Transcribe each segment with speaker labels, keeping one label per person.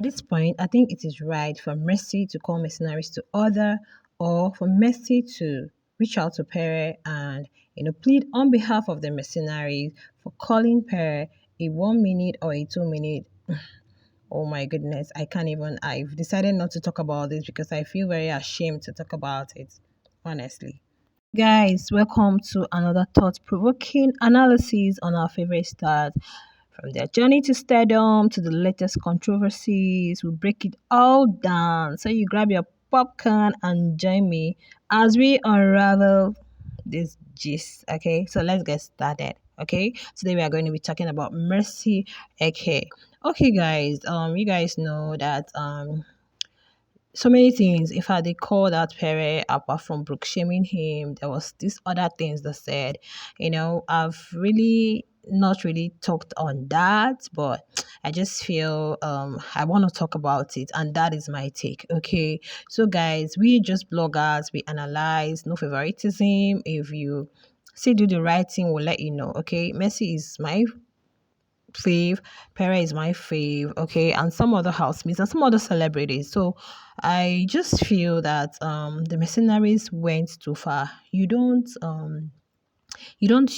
Speaker 1: At this point, I think it is right for Mercy to call Mercenaries to order, or for Mercy to reach out to Pere and plead on behalf of the Mercenaries for calling Pere a 1 minute or a 2 minute. Oh my goodness, I can't even. I've decided not to talk about this because I feel very ashamed to talk about it, honestly. Guys, welcome to another thought provoking analysis on our favorite stars. From their journey to stardom to the latest controversies, we break it all down. So you grab your popcorn and join me as we unravel this gist. Okay, so let's get started. Okay, today we are going to be talking about Mercy. Okay, guys. You guys know that so many things. In fact, they called out Pere apart from Brooke shaming him. There was these other things that said, I've really not really talked on that, but I just feel I want to talk about it, and that is my take. Okay. So guys, we just bloggers, we analyze, no favoritism. If you see do the right thing, we'll let you know. Okay. Messi is my fave, Pere is my fave, okay, and some other housemates and some other celebrities. So I just feel that the mercenaries went too far. You don't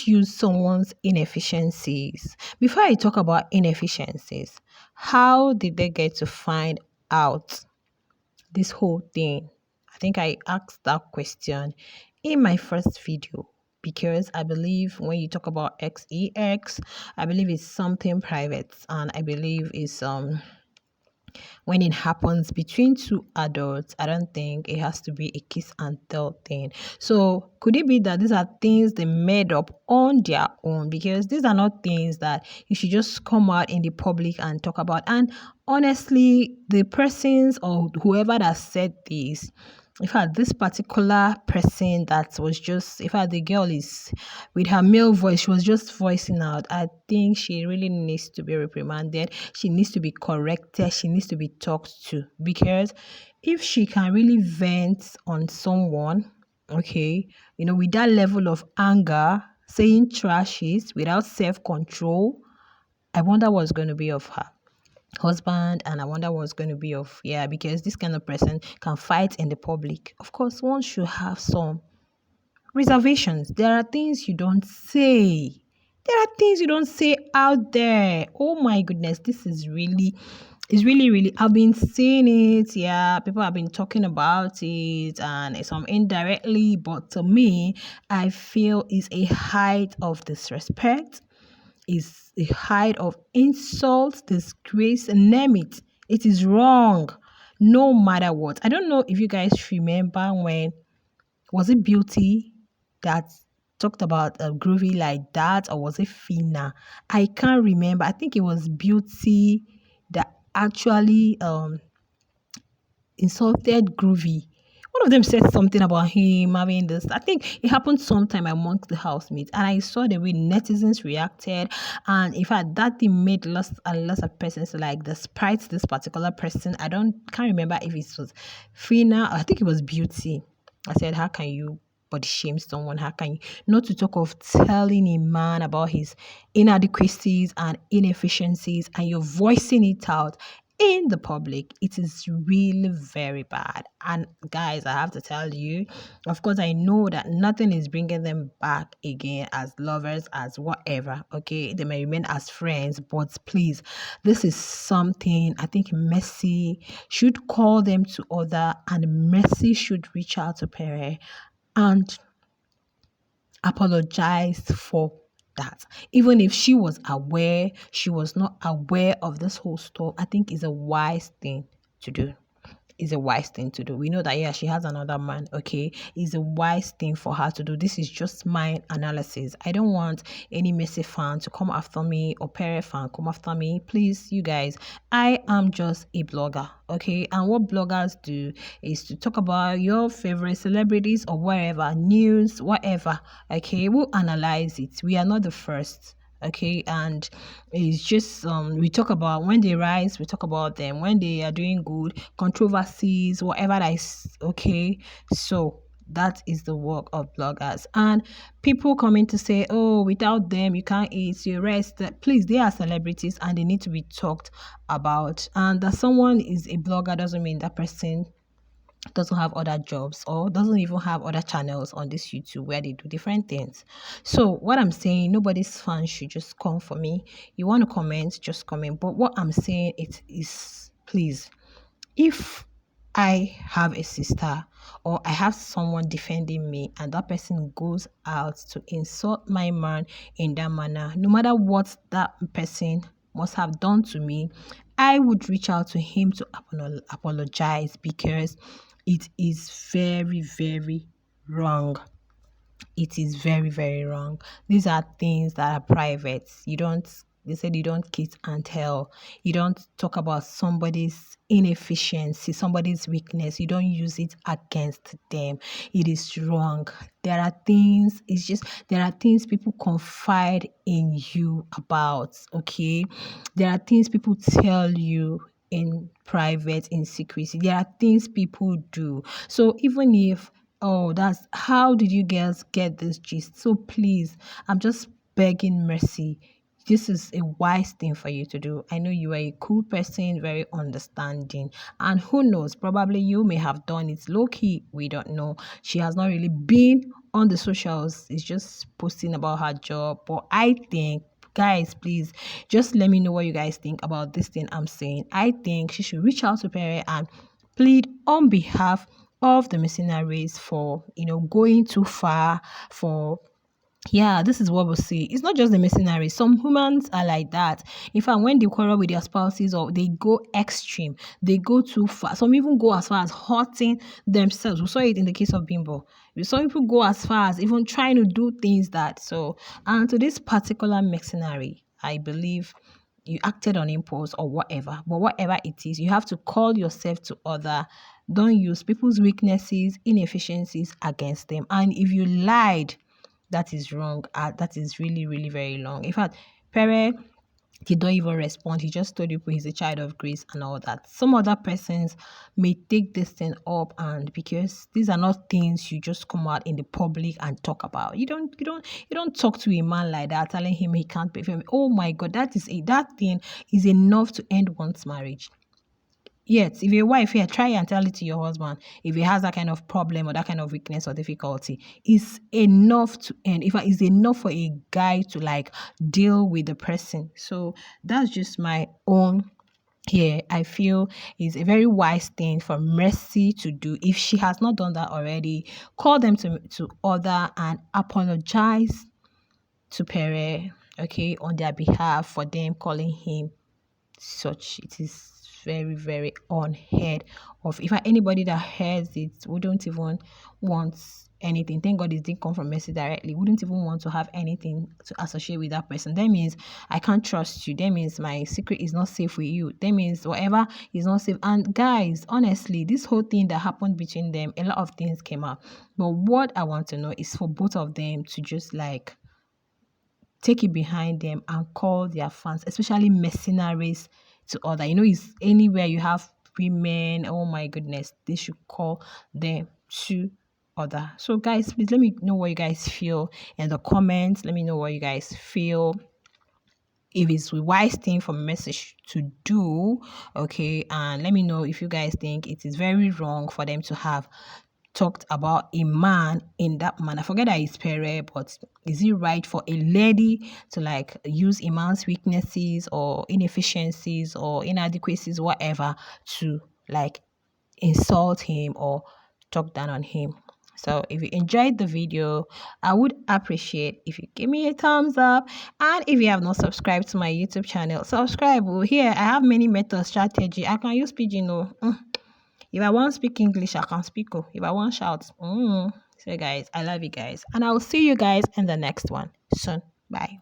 Speaker 1: use someone's inefficiencies. Before I talk about inefficiencies, how did they get to find out this whole thing? I think I asked that question in my first video because I believe when you talk about XEX, I believe it's something private, and I believe it's when it happens between two adults, I don't think it has to be a kiss and tell thing. So could it be that these are things they made up on their own? Because these are not things that you should just come out in the public and talk about. And honestly, the persons or whoever that said this, in fact, this particular person that was just, in fact, the girl is with her male voice, she was just voicing out. I think she really needs to be reprimanded. She needs to be corrected. She needs to be talked to, because if she can really vent on someone, okay, with that level of anger, saying trashes without self control, I wonder what's going to be of her husband, and I wonder what's going to be of, yeah, because this kind of person can fight in the public. Of course, one should have some reservations. There are things you don't say. There are things you don't say out there. Oh my goodness, this is really, it's really, really, I've been seeing it. Yeah, people have been talking about it and some indirectly, but to me, I feel is a height of disrespect, is a height of insult, disgrace, name it. It is wrong, no matter what. I don't know if you guys remember when, was it Beauty that talked about a groovy like that, or was it Fina? I can't remember. I think it was Beauty that actually insulted Groovy. One of them said something about him having this. I think it happened sometime amongst the housemates, and I saw the way netizens reacted. And in fact, that thing made lots and lots of persons like despite this particular person. Can't remember if it was Fina. I think it was Beauty. I said, how can you body shame someone? How can you, not to talk of telling a man about his inadequacies and inefficiencies, and you're voicing it out in the public? It is really very bad. And guys, I have to tell you, of course, I know that nothing is bringing them back again as lovers, as whatever. Okay, they may remain as friends, but please, this is something I think Messi should call them to order, and Messi should reach out to Pere and apologized for that. Even if she was aware, she was not aware of this whole stuff, I think is a wise thing to do. Is a wise thing to do. We know that, yeah, she has another man, okay? Is a wise thing for her to do. This is just my analysis. I don't want any Messi fan to come after me or Pere fan come after me. Please, you guys, I am just a blogger, okay? And what bloggers do is to talk about your favorite celebrities or whatever, news, whatever, okay? We'll analyze it. We are not the first, okay? And it's just we talk about when they rise, we talk about them when they are doing good, controversies, whatever that is, okay? So That is the work of bloggers. And people coming to say, oh, without them, you can't eat, you rest. Please, they are celebrities and they need to be talked about. And that someone is a blogger doesn't mean that person doesn't have other jobs or doesn't even have other channels on this YouTube where they do different things. So what I'm saying, nobody's fan should just come for me. You want to comment, just comment. But what I'm saying it is, please, if I have a sister or I have someone defending me and that person goes out to insult my man in that manner, no matter what that person must have done to me, I would reach out to him to apologize because it is very, very wrong. It is very, very wrong. These are things that are private. They said you don't kiss and tell. You don't talk about somebody's inefficiency, somebody's weakness. You don't use it against them. It is wrong. There are things people confide in you about, okay? There are things people tell you in private, in secrecy. There are things people do. So even if, oh, that's how did you girls get this gist? So please, I'm just begging mercy. This is a wise thing for you to do. I know you are a cool person, very understanding. And who knows, probably you may have done it low key. We don't know. She has not really been on the socials. It's just posting about her job. But I think, guys, please just let me know what you guys think about this thing I'm saying. I think she should reach out to Pere and plead on behalf of the mercenaries for going too far, for yeah, this is what we'll see. It's not just the mercenaries. Some humans are like that. In fact, when they quarrel with their spouses or they go extreme, they go too far. Some even go as far as hurting themselves. We saw it in the case of Bimbo. Some people go as far as even trying to do things that. So, and to this particular mercenary, I believe you acted on impulse or whatever. But whatever it is, you have to call yourself to order. Don't use people's weaknesses, inefficiencies against them. And if you lied, that is wrong. That is really, really very long. In fact, Pere did not even respond. He just told you he's a child of grace and all that. Some other persons may take this thing up, and because these are not things you just come out in the public and talk about. You don't talk to a man like that, telling him he can't pay for him. Oh my God, that thing is enough to end one's marriage. Yes, if you're a wife here, try and tell it to your husband. If he has that kind of problem or that kind of weakness or difficulty, it's enough to end. If it's enough for a guy to like deal with the person. So that's just my own here. I feel is a very wise thing for Mercy to do. If she has not done that already, call them to order and apologize to Pere, okay, on their behalf for them calling him such. It is very, very unheard of. If anybody that hears it wouldn't even want anything, thank God it didn't come from Mercy directly, wouldn't even want to have anything to associate with that person. That means I can't trust you. That means my secret is not safe with you. That means whatever is not safe. And guys, honestly, this whole thing that happened between them, a lot of things came out. But what I want to know is for both of them to just like take it behind them and call their fans, especially mercenaries, to order. It's anywhere you have women, oh my goodness, they should call them to order. So guys, please let me know what you guys feel in the comments. Let me know what you guys feel, if it's a wise thing for message to do, okay? And let me know if you guys think it is very wrong for them to have talked about a man in that manner. Forget that it's Pere, but is it right for a lady to like use a man's weaknesses or inefficiencies or inadequacies, whatever, to like insult him or talk down on him? So if you enjoyed the video, I would appreciate if you give me a thumbs up. And if you have not subscribed to my YouTube channel, subscribe. Here, I have many methods, strategy. I can use pidgin. If I want to speak English, I can speak. If I want shout. So guys, I love you guys. And I will see you guys in the next one soon. Bye.